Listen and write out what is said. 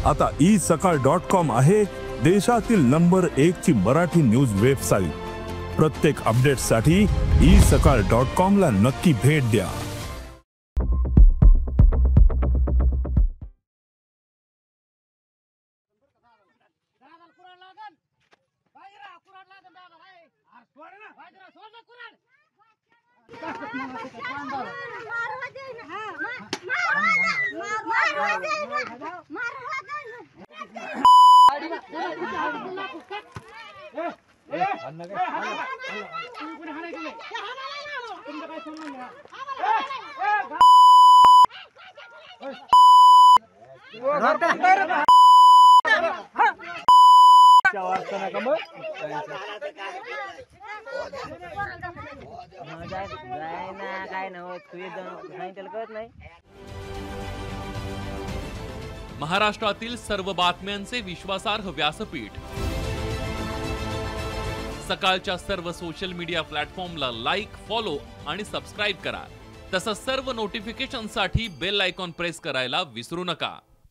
आता isakal.com आहे देशातील नंबर 1 ची मराठी न्यूज वेबसाईट। प्रत्येक अपडेटसाठी isakal.com ला नक्की भेट द्या। महाराष्ट्रातील सर्व बातम्यांचे विश्वासार्ह व्यासपीठ सकाळच्या सर्व सोशल मीडिया प्लॅटफॉर्मला लाईक, फॉलो आणि सबस्क्राईब करा। तसंच सर्व नोटिफिकेशनसाठी बेल आयकॉन प्रेस करायला विसरू नका।